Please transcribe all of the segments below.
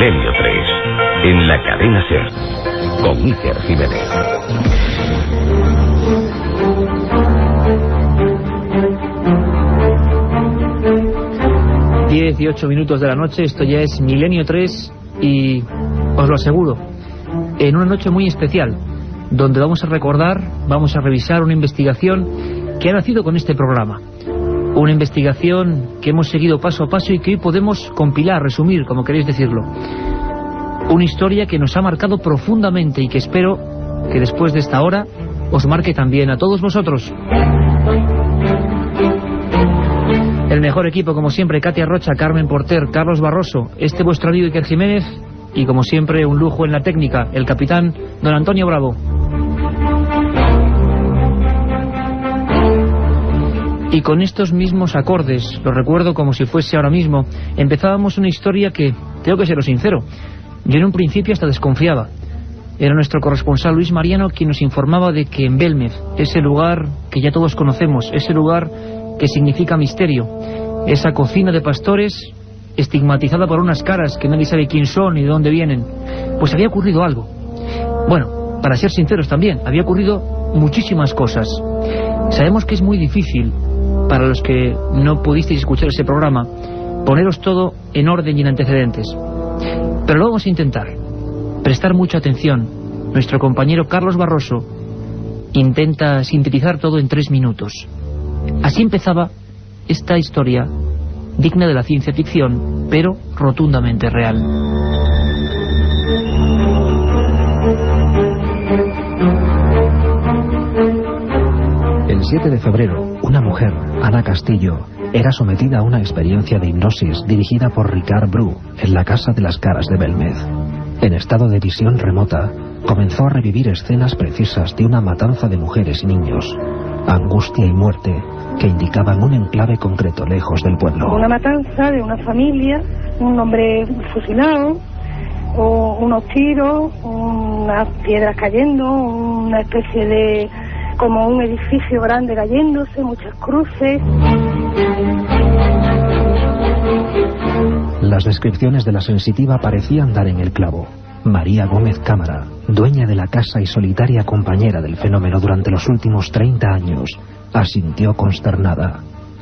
Milenio 3, en la cadena SER, con Iker Jiménez. 18 minutos de la noche, esto ya es Milenio 3 y os lo aseguro, en una noche muy especial, donde vamos a recordar, vamos a revisar una investigación que ha nacido con este programa. Una investigación que hemos seguido paso a paso y que hoy podemos compilar, resumir, como queréis decirlo. Una historia que nos ha marcado profundamente y que espero que después de esta hora os marque también a todos vosotros. El mejor equipo, como siempre, Katia Rocha, Carmen Porter, Carlos Barroso, vuestro amigo Iker Jiménez y, como siempre, un lujo en la técnica, el capitán don Antonio Bravo. Y con estos mismos acordes, lo recuerdo como si fuese ahora mismo, empezábamos una historia que, tengo que seros sincero, yo en un principio hasta desconfiaba. Era nuestro corresponsal Luis Mariano quien nos informaba de que en Belmez, ese lugar que ya todos conocemos, ese lugar que significa misterio, esa cocina de pastores estigmatizada por unas caras que nadie sabe quién son ni de dónde vienen, pues había ocurrido algo. Bueno, para ser sinceros también, había ocurrido muchísimas cosas. Sabemos que es muy difícil, para los que no pudisteis escuchar ese programa, poneros todo en orden y en antecedentes, pero lo vamos a intentar. Prestar mucha atención. Nuestro compañero Carlos Barroso intenta sintetizar todo en 3 minutos. Así empezaba esta historia, digna de la ciencia ficción, pero rotundamente real. El 7 de febrero, una mujer, Ana Castillo, era sometida a una experiencia de hipnosis dirigida por Ricard Bru en la Casa de las Caras de Belmez. En estado de visión remota, comenzó a revivir escenas precisas de una matanza de mujeres y niños, angustia y muerte que indicaban un enclave concreto lejos del pueblo. Una matanza de una familia, un hombre fusilado, o unos tiros, unas piedras cayendo, una especie de... como un edificio grande cayéndose, muchas cruces. Las descripciones de la sensitiva parecían dar en el clavo. María Gómez Cámara, dueña de la casa y solitaria compañera del fenómeno durante los últimos 30 años, asintió consternada.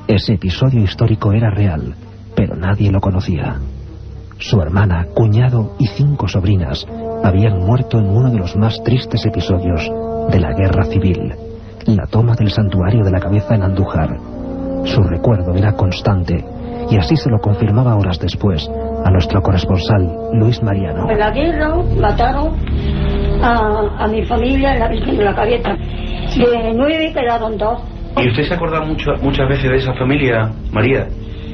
Ese episodio histórico era real, pero nadie lo conocía. Su hermana, cuñado y 5 sobrinas habían muerto en uno de los más tristes episodios de la guerra civil, la toma del santuario de la Cabeza en Andújar. Su recuerdo era constante, y así se lo confirmaba horas después a nuestro corresponsal Luis Mariano. En la guerra mataron a mi familia en la Virgen de la Cabeza. De 9 quedaron 2. ¿Y usted se acuerda muchas veces de esa familia, María?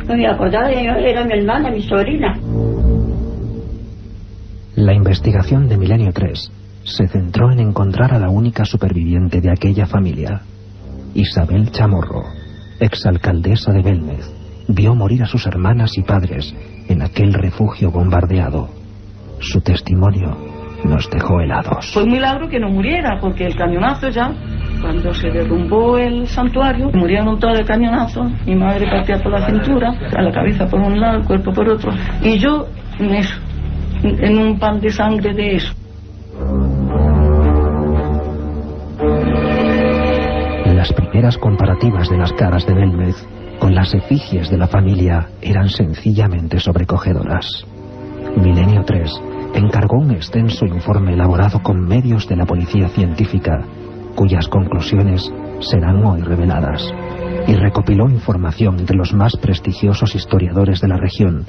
No me acordaba, era mi hermana, mi sobrina. La investigación de Milenio 3 se centró en encontrar a la única superviviente de aquella familia. Isabel Chamorro, exalcaldesa de Belmez, vio morir a sus hermanas y padres en aquel refugio bombardeado. Su testimonio nos dejó helados. Fue un milagro que no muriera, porque el cañonazo ya, cuando se derrumbó el santuario, murieron todos de cañonazo. Mi madre partía por la cintura, a la cabeza por un lado, el cuerpo por otro, y yo en eso, en un pan de sangre de eso. Las primeras comparativas de las caras de Belmez con las efigies de la familia eran sencillamente sobrecogedoras. Milenio 3 encargó un extenso informe elaborado con medios de la policía científica, cuyas conclusiones serán hoy reveladas, y recopiló información de los más prestigiosos historiadores de la región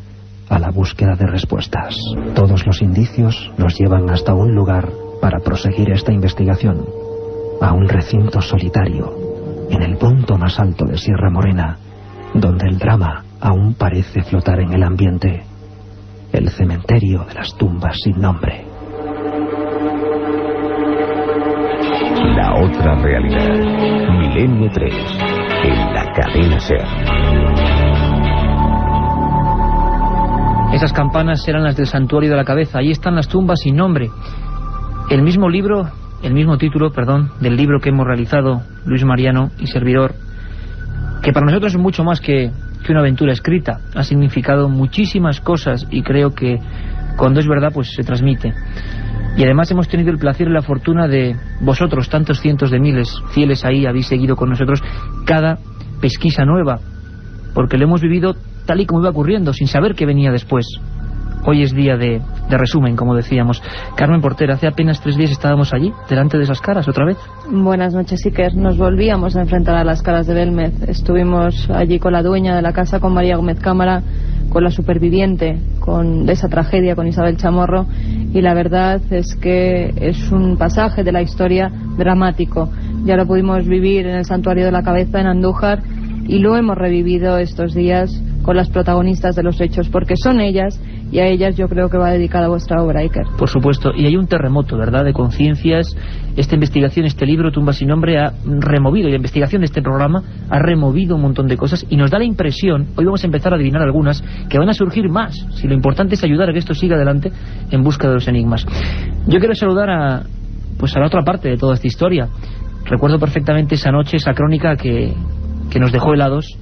a la búsqueda de respuestas. Todos los indicios nos llevan hasta un lugar para proseguir esta investigación, a un recinto solitario, en el punto más alto de Sierra Morena, donde el drama aún parece flotar en el ambiente. El cementerio de las tumbas sin nombre. La otra realidad. Milenio 3, en la cadena SER. Esas campanas eran las del santuario de la Cabeza. Ahí están las tumbas sin nombre. El mismo título, del libro que hemos realizado Luis Mariano y servidor, que para nosotros es mucho más que una aventura escrita. Ha significado muchísimas cosas y creo que cuando es verdad pues se transmite. Y además hemos tenido el placer y la fortuna de vosotros, tantos cientos de miles fieles ahí, habéis seguido con nosotros cada pesquisa nueva, porque lo hemos vivido tal y como iba ocurriendo, sin saber qué venía después. Hoy es día de resumen, como decíamos. Carmen Porter, hace apenas 3 días estábamos allí, delante de esas caras, otra vez. Buenas noches, Iker. Nos volvíamos a enfrentar a las caras de Belmez. Estuvimos allí con la dueña de la casa, con María Gómez Cámara, con la superviviente de esa tragedia, con Isabel Chamorro, y la verdad es que es un pasaje de la historia dramático. Ya lo pudimos vivir en el Santuario de la Cabeza en Andújar y lo hemos revivido estos días con las protagonistas de los hechos, porque son ellas, y a ellas yo creo que va dedicada vuestra obra, Iker. Por supuesto, y hay un terremoto, ¿verdad?, de conciencias. Esta investigación, este libro, Tumba sin nombre, ha removido, y la investigación de este programa ha removido un montón de cosas, y nos da la impresión, hoy vamos a empezar a adivinar algunas, que van a surgir más, si lo importante es ayudar a que esto siga adelante en busca de los enigmas. Yo quiero saludar a la otra parte de toda esta historia. Recuerdo perfectamente esa noche, esa crónica que nos dejó helados.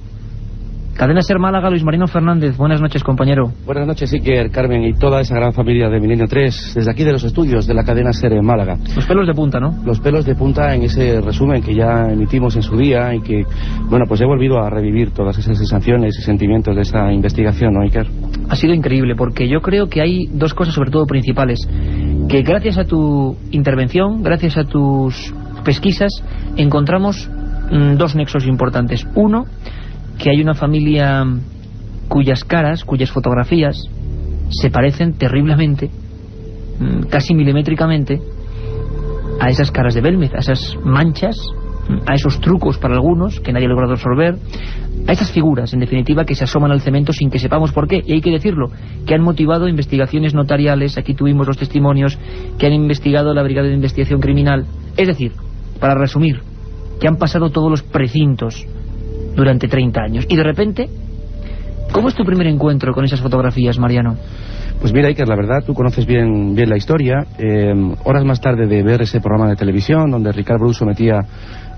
Cadena SER Málaga, Luis Marino Fernández. Buenas noches, compañero. Buenas noches, Iker, Carmen y toda esa gran familia de Milenio 3, desde aquí de los estudios de la cadena SER en Málaga. Los pelos de punta, ¿no? Los pelos de punta en ese resumen que ya emitimos en su día y que, bueno, pues he volvido a revivir todas esas sensaciones y sentimientos de esa investigación, ¿no, Iker? Ha sido increíble, porque yo creo que hay dos cosas sobre todo principales, que gracias a tu intervención, gracias a tus pesquisas, encontramos 2 nexos importantes. Uno, que hay una familia cuyas caras, cuyas fotografías se parecen terriblemente, casi milimétricamente, a esas caras de Belmez, a esas manchas, a esos trucos para algunos que nadie logra resolver, a esas figuras, en definitiva, que se asoman al cemento sin que sepamos por qué, y hay que decirlo, que han motivado investigaciones notariales. Aquí tuvimos los testimonios que han investigado la Brigada de Investigación Criminal. Es decir, para resumir, que han pasado todos los precintos durante 30 años. Y de repente, ¿cómo es tu primer encuentro con esas fotografías, Mariano? Pues mira, Iker, la verdad, tú conoces bien la historia. Horas más tarde de ver ese programa de televisión donde Ricard Brus sometía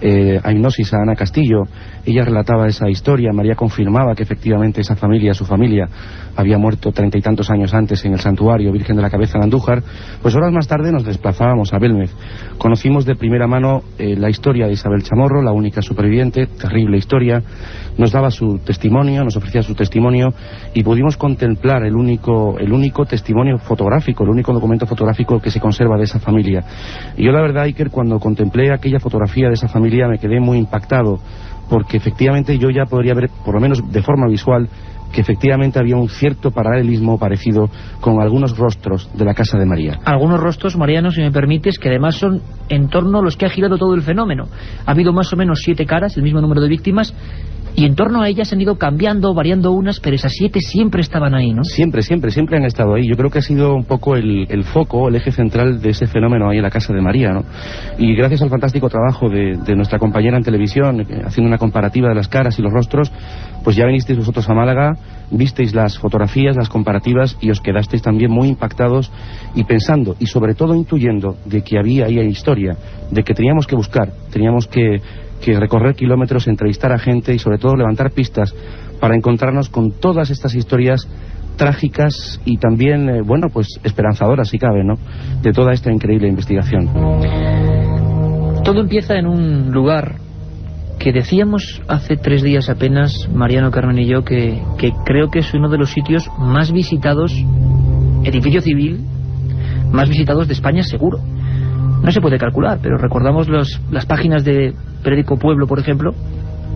a hipnosis a Ana Castillo, ella relataba esa historia. María confirmaba que efectivamente esa familia, su familia, había muerto 30 y tantos años antes en el santuario Virgen de la Cabeza en Andújar. Pues horas más tarde nos desplazábamos a Belmez. Conocimos de primera mano la historia de Isabel Chamorro, la única superviviente, terrible historia. Nos daba su testimonio, nos ofrecía su testimonio, y pudimos contemplar el único testimonio fotográfico, el único documento fotográfico que se conserva de esa familia. Y yo la verdad, Iker, cuando contemplé aquella fotografía de esa familia me quedé muy impactado, porque efectivamente yo ya podría ver, por lo menos de forma visual, que efectivamente había un cierto paralelismo parecido con algunos rostros de la casa de María. Algunos rostros, Mariano, si me permites, que además son en torno a los que ha girado todo el fenómeno. Ha habido más o menos 7 caras, el mismo número de víctimas, y en torno a ellas han ido cambiando, variando unas, pero esas 7 siempre estaban ahí, ¿no? Siempre han estado ahí. Yo creo que ha sido un poco el foco, el eje central de ese fenómeno ahí en la casa de María, ¿no? Y gracias al fantástico trabajo de nuestra compañera en televisión, haciendo una comparativa de las caras y los rostros, pues ya vinisteis vosotros a Málaga, visteis las fotografías, las comparativas, y os quedasteis también muy impactados y pensando, y sobre todo intuyendo, de que había ahí historia, de que teníamos que buscar, teníamos que recorrer kilómetros, entrevistar a gente y sobre todo levantar pistas para encontrarnos con todas estas historias trágicas y también, bueno, pues esperanzadoras, si cabe, ¿no?, de toda esta increíble investigación. Todo empieza en un lugar que decíamos hace 3 días apenas, Mariano, Carmen y yo, que creo que es uno de los sitios más visitados, edificio civil, más visitados de España, seguro. No se puede calcular, pero recordamos las páginas de periódico Pueblo, por ejemplo.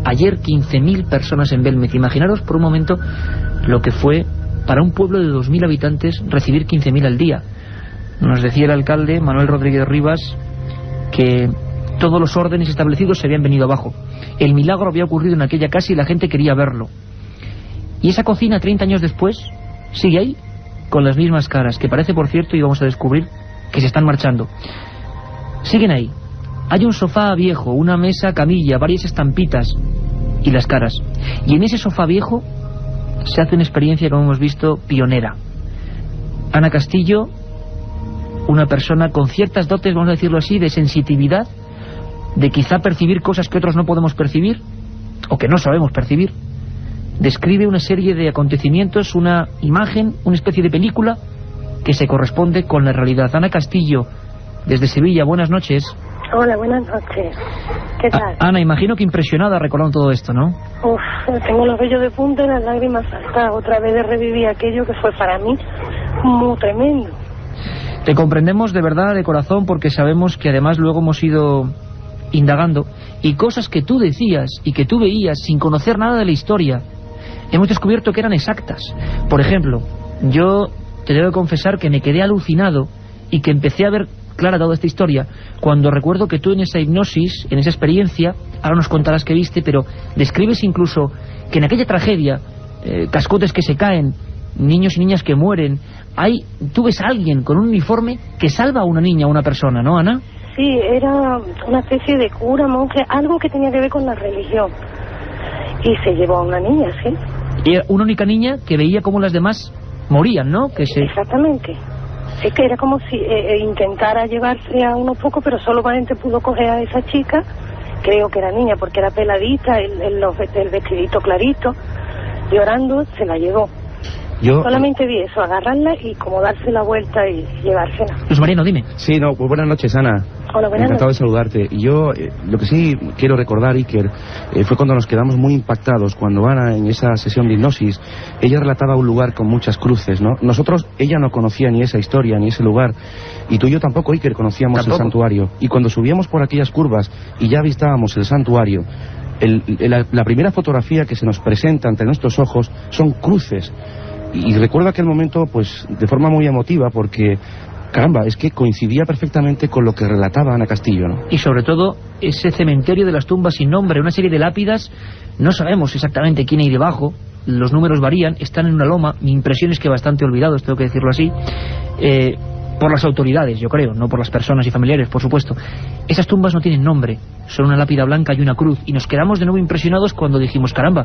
Ayer 15.000 personas en Belmez. Imaginaros por un momento lo que fue para un pueblo de 2.000 habitantes recibir 15.000 al día. Nos decía el alcalde, Manuel Rodríguez Rivas, que todos los órdenes establecidos se habían venido abajo. El milagro había ocurrido en aquella casa y la gente quería verlo. Y esa cocina, 30 años después, sigue ahí, con las mismas caras, que parece, por cierto, y vamos a descubrir, que se están marchando. Siguen ahí. Hay un sofá viejo, una mesa, camilla, varias estampitas y las caras. Y en ese sofá viejo se hace una experiencia, como hemos visto, pionera. Ana Castillo, una persona con ciertas dotes, vamos a decirlo así, de sensitividad, de quizá percibir cosas que otros no podemos percibir, o que no sabemos percibir, describe una serie de acontecimientos, una imagen, una especie de película, que se corresponde con la realidad. Ana Castillo, desde Sevilla, buenas noches. Hola, buenas noches. ¿Qué tal? Ana, imagino que impresionada recordando todo esto, ¿no? Uf, tengo los vellos de punta y las lágrimas saltadas. Otra vez de revivir aquello que fue para mí muy tremendo. Te comprendemos de verdad, de corazón, porque sabemos que además luego hemos ido indagando y cosas que tú decías y que tú veías sin conocer nada de la historia, hemos descubierto que eran exactas. Por ejemplo, yo te debo confesar que me quedé alucinado y que empecé a ver clara toda esta historia cuando recuerdo que tú en esa hipnosis, en esa experiencia, ahora nos contarás qué viste, pero describes incluso que en aquella tragedia, cascotes que se caen, niños y niñas que mueren, tú ves a alguien con un uniforme que salva a una niña, a una persona, ¿no, Ana? Sí, era una especie de cura, monje, algo que tenía que ver con la religión. Y se llevó a una niña, sí. Y era una única niña que veía cómo las demás morían, ¿no? Exactamente. Es que era como si intentara llevarse a unos pocos, pero solamente pudo coger a esa chica, creo que era niña, porque era peladita, el vestidito clarito, llorando, se la llevó. Solamente vi eso, agarrarla y como darse la vuelta y llevársela. Luis Mariano, dime. Sí, no, pues buenas noches, Ana. Hola, buenas Encantado noches. de saludarte. Y yo, lo que sí quiero recordar, Iker, fue cuando nos quedamos muy impactados, cuando Ana, en esa sesión de hipnosis, ella relataba un lugar con muchas cruces, ¿no? Nosotros, ella no conocía ni esa historia, ni ese lugar, y tú y yo tampoco, Iker, conocíamos el santuario. Y cuando subíamos por aquellas curvas y ya avistábamos el santuario, la primera fotografía que se nos presenta ante nuestros ojos son cruces. Y recuerdo aquel momento, pues, de forma muy emotiva, porque, caramba, es que coincidía perfectamente con lo que relataba Ana Castillo, ¿no? Y sobre todo, ese cementerio de las tumbas sin nombre, una serie de lápidas, no sabemos exactamente quién hay debajo, los números varían, están en una loma, mi impresión es que bastante olvidados, tengo que decirlo así, por las autoridades, yo creo, no por las personas y familiares, por supuesto. Esas tumbas no tienen nombre, son una lápida blanca y una cruz, y nos quedamos de nuevo impresionados cuando dijimos, caramba,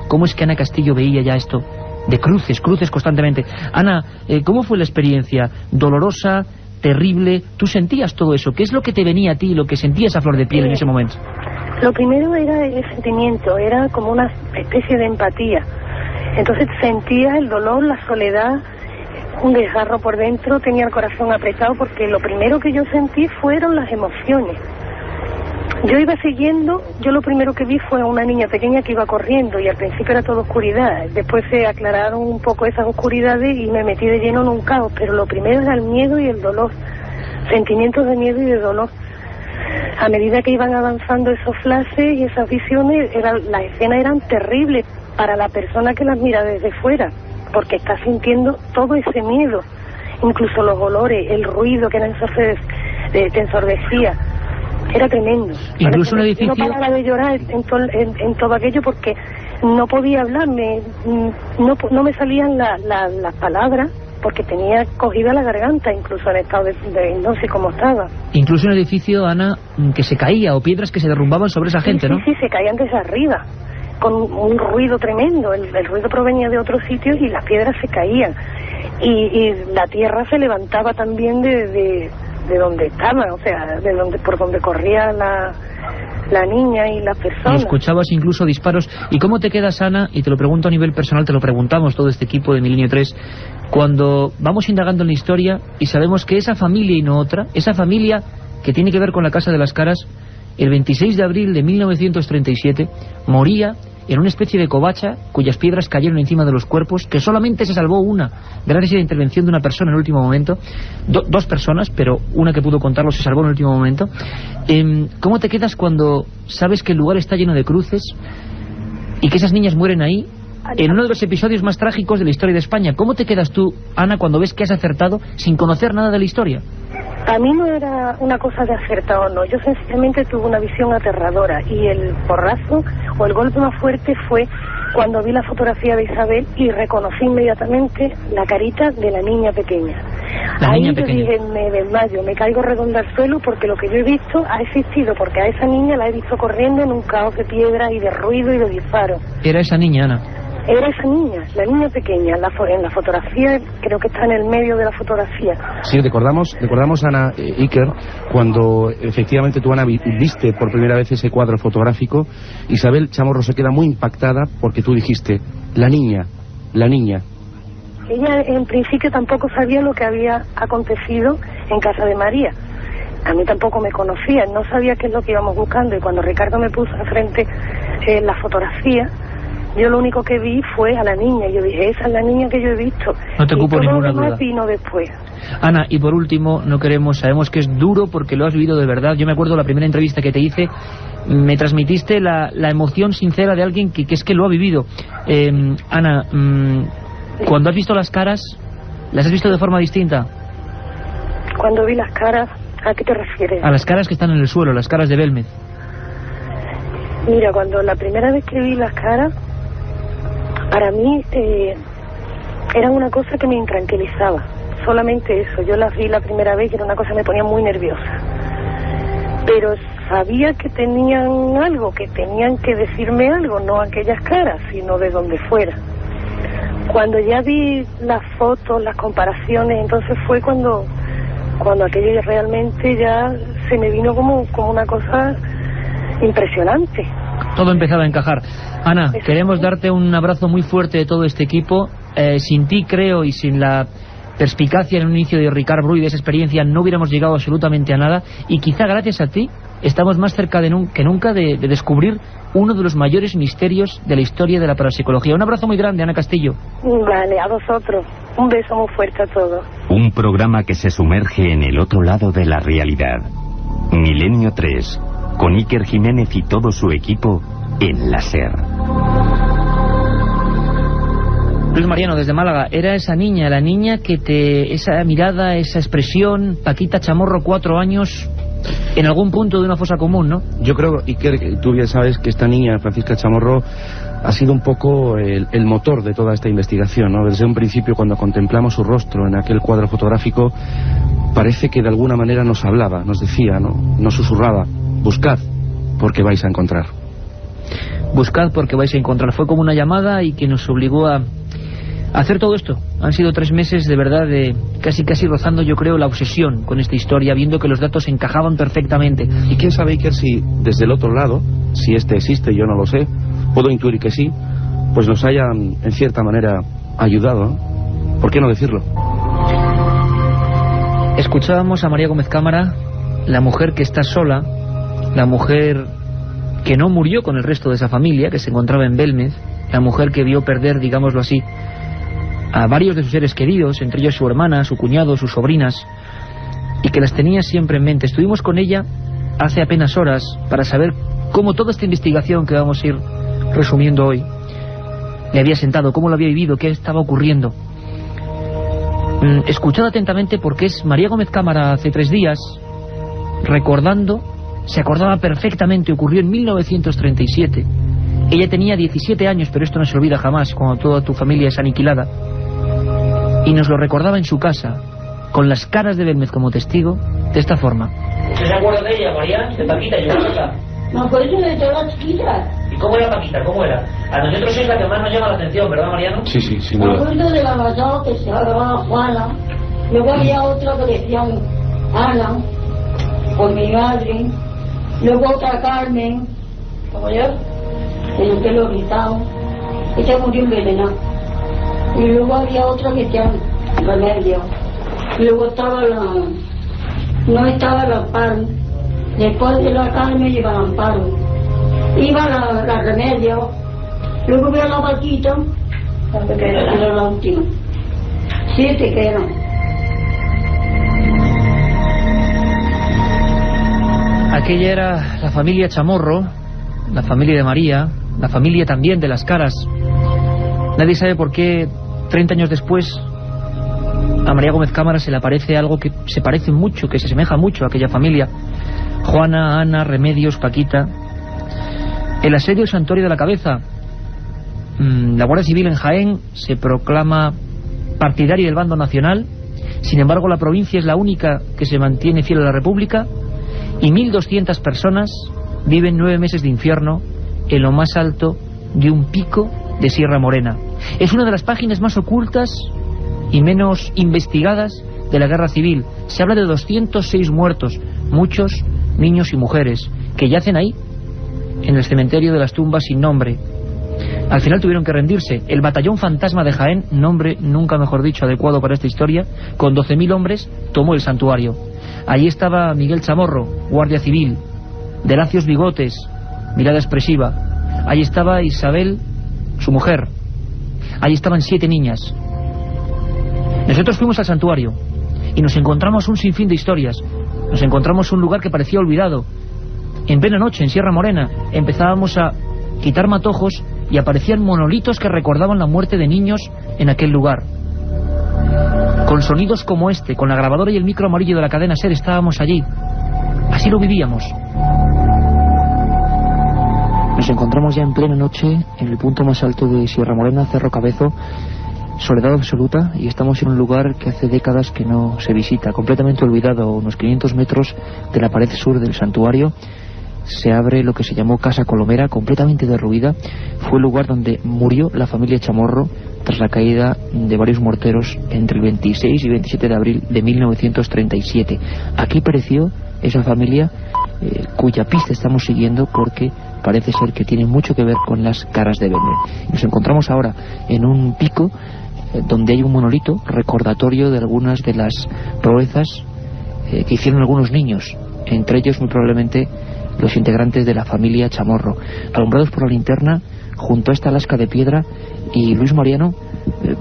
¿cómo es que Ana Castillo veía ya esto? De cruces constantemente. Ana, ¿cómo fue la experiencia? ¿Dolorosa? ¿Terrible? ¿Tú sentías todo eso? ¿Qué es lo que te venía a ti, lo que sentías a flor de piel en ese momento? Lo primero era el sentimiento, era como una especie de empatía. Entonces sentía el dolor, la soledad, un desgarro por dentro, tenía el corazón apretado porque lo primero que yo sentí fueron las emociones. Yo iba siguiendo, yo lo primero que vi fue a una niña pequeña que iba corriendo y al principio era toda oscuridad. Después se aclararon un poco esas oscuridades y me metí de lleno en un caos, pero lo primero era el miedo y el dolor, sentimientos de miedo y de dolor. A medida que iban avanzando esos flashes y esas visiones, las escenas eran terribles para la persona que las mira desde fuera, porque está sintiendo todo ese miedo, incluso los olores, el ruido que te ensordecía. Era tremendo. Incluso un edificio... No paraba de llorar en todo aquello porque no podía hablar, no me salían las palabras porque tenía cogida la garganta, incluso en estado de hipnosis como estaba. Incluso un edificio, Ana, que se caía o piedras que se derrumbaban sobre esa gente, ¿no? Sí, se caían desde arriba con un ruido tremendo. El ruido provenía de otros sitios y las piedras se caían. Y la tierra se levantaba también de donde estaba, o sea, por donde corría la niña y las personas. Y escuchabas incluso disparos. ¿Y cómo te quedas, Ana? Y te lo pregunto a nivel personal, te lo preguntamos todo este equipo de Milenio 3, cuando vamos indagando en la historia y sabemos que esa familia y no otra, esa familia que tiene que ver con la Casa de las Caras, el 26 de abril de 1937 moría en una especie de covacha cuyas piedras cayeron encima de los cuerpos, que solamente se salvó una, gracias a la intervención de una persona en el último momento, dos personas, pero una que pudo contarlo se salvó en el último momento. ¿Cómo te quedas cuando sabes que el lugar está lleno de cruces y que esas niñas mueren ahí, en uno de los episodios más trágicos de la historia de España? ¿Cómo te quedas tú, Ana, cuando ves que has acertado sin conocer nada de la historia? A mí no era una cosa de acertar o no, yo sencillamente tuve una visión aterradora y el porrazo o el golpe más fuerte fue cuando vi la fotografía de Isabel y reconocí inmediatamente la carita de la niña pequeña. Ahí yo dije, me desmayo, me caigo redonda al suelo porque lo que yo he visto ha existido, porque a esa niña la he visto corriendo en un caos de piedras y de ruido y de disparos. Era esa niña, Ana. Era esa niña, la niña pequeña, en la fotografía, creo que está en el medio de la fotografía. Sí, recordamos Ana, Iker, cuando efectivamente tú, Ana, viste por primera vez ese cuadro fotográfico. Isabel Chamorro se queda muy impactada porque tú dijiste, la niña. ella en principio tampoco sabía lo que había acontecido en casa de María. A mí tampoco me conocía, no sabía qué es lo que íbamos buscando, y cuando Ricardo me puso enfrente la fotografía, yo lo único que vi fue a la niña, y yo dije, esa es la niña que yo he visto. No te cupo ninguna duda. Todo lo demás vino después. Ana, y por último, sabemos que es duro porque lo has vivido de verdad. Yo me acuerdo la primera entrevista que te hice, me transmitiste la emoción sincera de alguien que es que lo ha vivido. Ana, cuando has visto las caras, ¿las has visto de forma distinta? Cuando vi las caras, ¿a qué te refieres? A las caras que están en el suelo, las caras de Belmez. Mira, cuando la primera vez que vi las caras, para mí eran una cosa que me intranquilizaba. Solamente eso. Yo las vi la primera vez y era una cosa que me ponía muy nerviosa. Pero sabía que tenían algo, que tenían que decirme algo, no aquellas caras, sino de donde fuera. Cuando ya vi las fotos, las comparaciones, entonces fue cuando aquello realmente ya se me vino como una cosa impresionante. Todo empezaba a encajar. Ana, queremos darte un abrazo muy fuerte de todo este equipo. Sin ti, creo, y sin la perspicacia en un inicio de Ricard Bru y de esa experiencia, no hubiéramos llegado absolutamente a nada, y quizá gracias a ti estamos más cerca que nunca de descubrir uno de los mayores misterios de la historia de la parapsicología. Un abrazo muy grande, Ana Castillo. Vale, a vosotros. Un beso muy fuerte a todos. Un programa que se sumerge en el otro lado de la realidad. Milenio 3, con Iker Jiménez y todo su equipo en la SER. Luis Mariano, desde Málaga, era esa niña, la niña que esa mirada, esa expresión, Paquita Chamorro, 4 años, en algún punto de una fosa común, ¿no? Yo creo, Iker, tú bien sabes que esta niña, Francisca Chamorro, ha sido un poco el motor de toda esta investigación, ¿no? Desde un principio, cuando contemplamos su rostro en aquel cuadro fotográfico, parece que de alguna manera nos hablaba, nos decía, ¿no? Nos susurraba, buscad, porque vais a encontrar. Buscad porque vais a encontrar. Fue como una llamada y que nos obligó a hacer todo esto. Han sido 3 meses de verdad de casi rozando, yo creo, la obsesión con esta historia, viendo que los datos encajaban perfectamente. Y quién sabe, Iker, si desde el otro lado, si este existe, yo no lo sé, puedo intuir que sí, pues nos hayan en cierta manera ayudado, ¿no? ¿Por qué no decirlo? Escuchábamos a María Gómez Cámara, la mujer que está sola, la mujer que no murió con el resto de esa familia, que se encontraba en Belmez, la mujer que vio perder, digámoslo así, a varios de sus seres queridos, entre ellos su hermana, su cuñado, sus sobrinas, y que las tenía siempre en mente. Estuvimos con ella hace apenas horas para saber cómo toda esta investigación que vamos a ir resumiendo hoy le había sentado, cómo lo había vivido, qué estaba ocurriendo. Escuchad atentamente, porque es María Gómez Cámara hace 3 días, recordando, se acordaba perfectamente, ocurrió en 1937. Ella tenía 17 años, pero esto no se olvida jamás, cuando toda tu familia es aniquilada. Y nos lo recordaba en su casa, con las caras de Belmez como testigo, de esta forma. ¿Usted se acuerda de ella, María? De Paquita, yo me acuerdo de toda la chiquita. ¿Y cómo era Paquita? ¿Cómo era? A nosotros es la que más nos llama la atención, ¿verdad, Mariano? Sí, sin duda. Me duda. acuerdo de la mayor que se llamaba Juana. Luego había otra que decían Ana, por mi madre. Luego otra Carmen, como yo, en el pelo gritado. Ella murió envenenada. Y luego había otra que decían Remedio. Y luego estaba no estaba el Amparo. Después de la Carmen iba el Amparo. Iba la Remedio. Luego veo la Paquita, que era la última. 7 que eran. Aquella era la familia Chamorro, la familia de María, la familia también de las caras. Nadie sabe por qué 30 años después a María Gómez Cámara se le aparece algo que se parece mucho, que se asemeja mucho a aquella familia. Juana, Ana, Remedios, Paquita. El asedio del Santuario de la Cabeza. La Guardia Civil en Jaén se proclama partidaria del bando nacional. Sin embargo, la provincia es la única que se mantiene fiel a la República. Y 1.200 personas viven 9 meses de infierno en lo más alto de un pico de Sierra Morena. Es una de las páginas más ocultas y menos investigadas de la guerra civil. Se habla de 206 muertos, muchos niños y mujeres, que yacen ahí, en el cementerio de las tumbas sin nombre. Al final tuvieron que rendirse. El batallón fantasma de Jaén, nombre nunca mejor dicho adecuado para esta historia, con 12.000 hombres, tomó el santuario. Allí estaba Miguel Chamorro, guardia civil, Delacios bigotes, mirada expresiva. Allí estaba Isabel, su mujer. Allí estaban 7 niñas. Nosotros fuimos al santuario y nos encontramos un sinfín de historias. Nos encontramos un lugar que parecía olvidado. En plena noche, en Sierra Morena, empezábamos a quitar matojos y aparecían monolitos que recordaban la muerte de niños en aquel lugar. Con sonidos como este, con la grabadora y el micro amarillo de la cadena SER, estábamos allí. Así lo vivíamos. Nos encontramos ya en plena noche en el punto más alto de Sierra Morena, Cerro Cabezo, soledad absoluta, y estamos en un lugar que hace décadas que no se visita, completamente olvidado. A unos 500 metros de la pared sur del santuario se abre lo que se llamó Casa Colomera, completamente derruida. Fue el lugar donde murió la familia Chamorro tras la caída de varios morteros entre el 26 y 27 de abril de 1937. Aquí pereció esa familia cuya pista estamos siguiendo, porque parece ser que tiene mucho que ver con las caras de Belmez. Nos encontramos ahora en un pico donde hay un monolito recordatorio de algunas de las proezas que hicieron algunos niños, entre ellos muy probablemente los integrantes de la familia Chamorro, alumbrados por la linterna junto a esta lasca de piedra. Y Luis Mariano,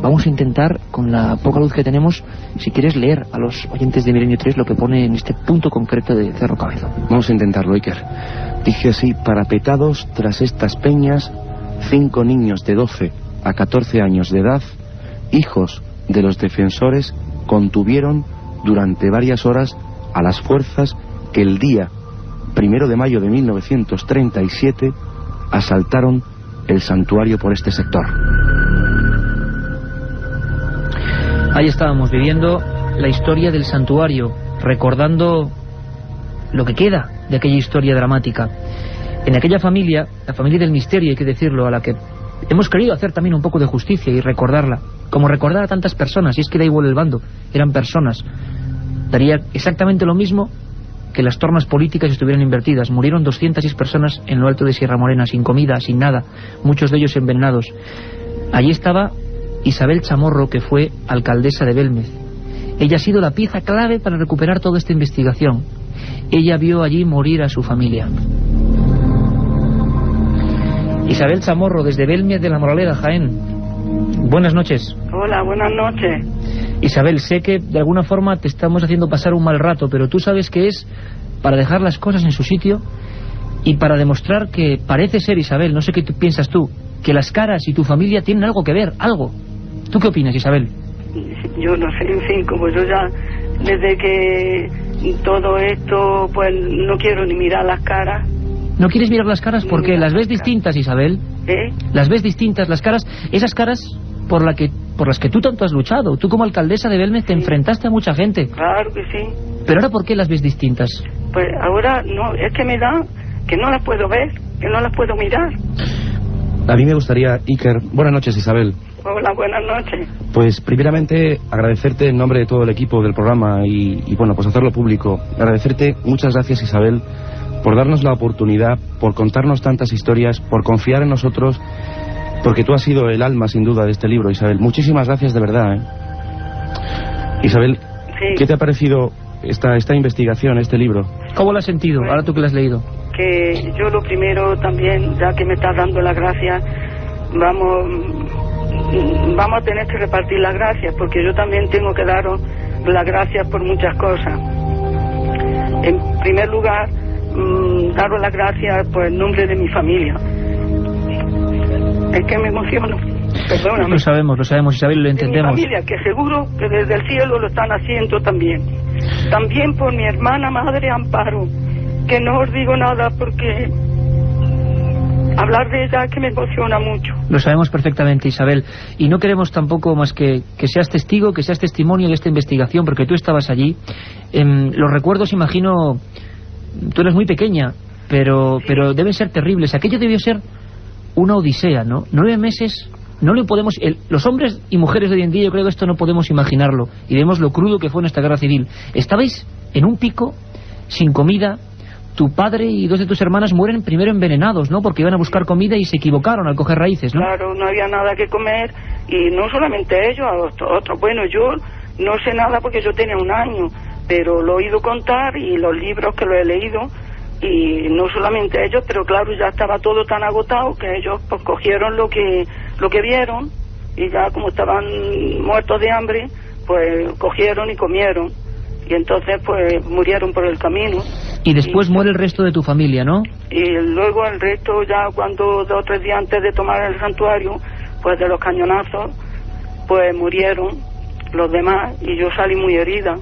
vamos a intentar, con la poca luz que tenemos, si quieres leer a los oyentes de Milenio 3 lo que pone en este punto concreto de Cerro Cabezo. Vamos a intentarlo, Iker. Dice así: parapetados tras estas peñas, 5 niños de 12 a 14 años de edad, hijos de los defensores, contuvieron durante varias horas a las fuerzas que el día 1 de mayo de 1937 asaltaron el santuario por este sector. Ahí estábamos viviendo la historia del santuario, recordando lo que queda de aquella historia dramática. En aquella familia, la familia del misterio, hay que decirlo, a la que hemos querido hacer también un poco de justicia y recordarla, como recordar a tantas personas, y es que da igual el bando, eran personas. Daría exactamente lo mismo que las tornas políticas estuvieran invertidas. Murieron 206 personas en lo alto de Sierra Morena, sin comida, sin nada, muchos de ellos envenenados. Allí estaba Isabel Chamorro, que fue alcaldesa de Belmez. Ella ha sido la pieza clave para recuperar toda esta investigación. Ella vio allí morir a su familia. Isabel Chamorro, desde Belmez de la Moraleda, Jaén. Buenas noches. Hola, buenas noches. Isabel, sé que de alguna forma te estamos haciendo pasar un mal rato, pero tú sabes que es para dejar las cosas en su sitio y para demostrar que parece ser, Isabel, no sé qué piensas tú, que las caras y tu familia tienen algo que ver, algo. ¿Tú qué opinas, Isabel? Yo no sé, en fin, como yo ya, desde que todo esto, pues no quiero ni mirar las caras. ¿No quieres mirar las caras? Porque las ves distintas, Isabel. Las ves distintas, las caras, esas caras por las que tú tanto has luchado. Tú como alcaldesa de Belmez te enfrentaste a mucha gente. Claro que sí. Pero ahora, ¿por qué las ves distintas? Pues ahora no, es que me da que no las puedo ver, que no las puedo mirar. A mí me gustaría, Iker... Buenas noches, Isabel. Hola, buenas noches. Pues primeramente agradecerte en nombre de todo el equipo del programa y bueno, pues hacerlo público. Agradecerte, muchas gracias, Isabel, por darnos la oportunidad, por contarnos tantas historias, por confiar en nosotros, porque tú has sido el alma, sin duda, de este libro, Isabel. Muchísimas gracias, de verdad, Isabel, sí. ¿Qué te ha parecido esta investigación, este libro? ¿Cómo lo has sentido, ahora tú que lo has leído? Que yo lo primero también, ya que me estás dando las gracias, vamos a tener que repartir las gracias, porque yo también tengo que daros las gracias por muchas cosas. En primer lugar, daros las gracias por el nombre de mi familia. Es que me emociono. Perdóname. Lo sabemos, Isabel, lo entendemos. Mi familia, que seguro que desde el cielo lo están haciendo también. También por mi hermana madre Amparo, que no os digo nada porque hablar de ella es que me emociona mucho. Lo sabemos perfectamente, Isabel, y no queremos tampoco más que seas testigo, que seas testimonio de esta investigación, porque tú estabas allí. Los recuerdos, imagino, tú eres muy pequeña, pero deben ser terribles. Aquello debió ser una odisea, ¿no? 9 meses, no lo podemos... los hombres y mujeres de hoy en día, yo creo que esto no podemos imaginarlo, y vemos lo crudo que fue nuestra guerra civil. Estabais en un pico, sin comida, tu padre y 2 de tus hermanas mueren primero envenenados, ¿no? Porque iban a buscar comida y se equivocaron al coger raíces, ¿no? Claro, no había nada que comer, y no solamente ellos, a otros. Bueno, yo no sé nada porque yo tenía 1 año, pero lo he oído contar y los libros que lo he leído, y no solamente ellos, pero claro, ya estaba todo tan agotado que ellos pues cogieron lo que vieron, y ya como estaban muertos de hambre, pues cogieron y comieron, y entonces pues murieron por el camino. Y después muere el resto de tu familia, ¿no? Y luego el resto, ya cuando 2 o 3 días antes de tomar el santuario, pues de los cañonazos, pues murieron los demás, y yo salí muy herida.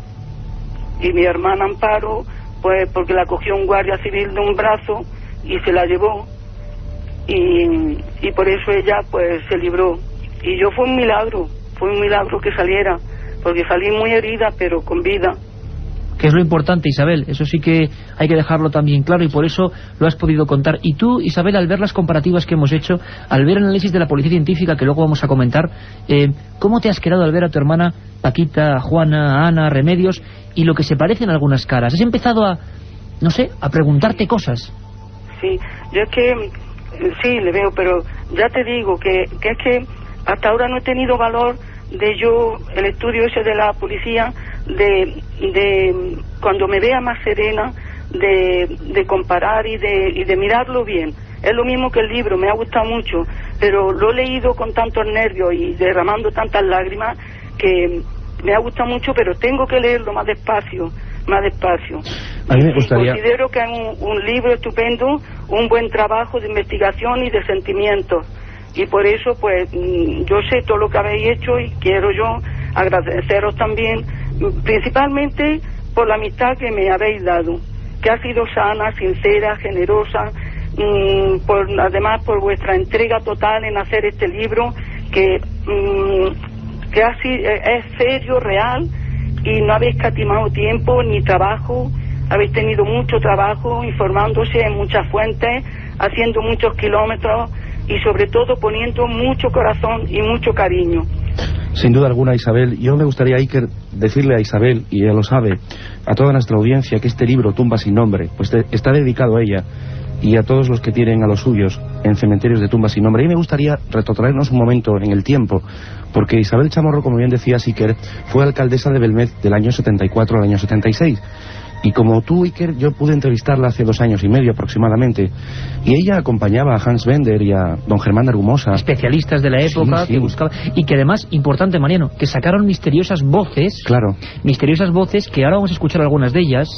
Y mi hermana Amparo, pues porque la cogió un guardia civil de un brazo y se la llevó, y por eso ella pues se libró. Y yo fue un milagro que saliera, porque salí muy herida pero con vida. Que es lo importante, Isabel, eso sí que hay que dejarlo también claro, y por eso lo has podido contar. Y tú, Isabel, al ver las comparativas que hemos hecho, al ver el análisis de la policía científica que luego vamos a comentar, ¿cómo te has quedado al ver a tu hermana Paquita, a Juana, a Ana, a Remedios, y lo que se parecen algunas caras? ¿Has empezado a, no sé, a preguntarte cosas? Sí, yo es que, sí, le veo, pero ya te digo que es que hasta ahora no he tenido valor de yo, el estudio ese de la policía, de cuando me vea más serena, de comparar y de mirarlo bien. Es lo mismo que el libro, me ha gustado mucho, pero lo he leído con tantos nervios y derramando tantas lágrimas que me ha gustado mucho, pero tengo que leerlo más despacio. A mí me gustaría... Considero que es un libro estupendo, un buen trabajo de investigación y de sentimientos, y por eso pues yo sé todo lo que habéis hecho, y quiero yo agradeceros también, principalmente por la amistad que me habéis dado, que ha sido sana, sincera, generosa, además por vuestra entrega total en hacer este libro, que es serio, real, y no habéis escatimado tiempo ni trabajo. Habéis tenido mucho trabajo informándose en muchas fuentes, haciendo muchos kilómetros, y sobre todo poniendo mucho corazón y mucho cariño. Sin duda alguna, Isabel. Yo me gustaría, Iker, decirle a Isabel, y ella lo sabe, a toda nuestra audiencia, que este libro, Tumba sin nombre, pues está dedicado a ella y a todos los que tienen a los suyos en cementerios de tumbas sin nombre. Y me gustaría retrotraernos un momento en el tiempo, porque Isabel Chamorro, como bien decía Iker, fue alcaldesa de Belmez del año 74 al año 76. Y como tú, Iker, yo pude entrevistarla hace 2 años y medio aproximadamente, y ella acompañaba a Hans Bender y a don Germán Argumosa, especialistas de la época, sí. Que buscaban, y que además, importante, Mariano, que sacaron misteriosas voces, claro, misteriosas voces, que ahora vamos a escuchar algunas de ellas,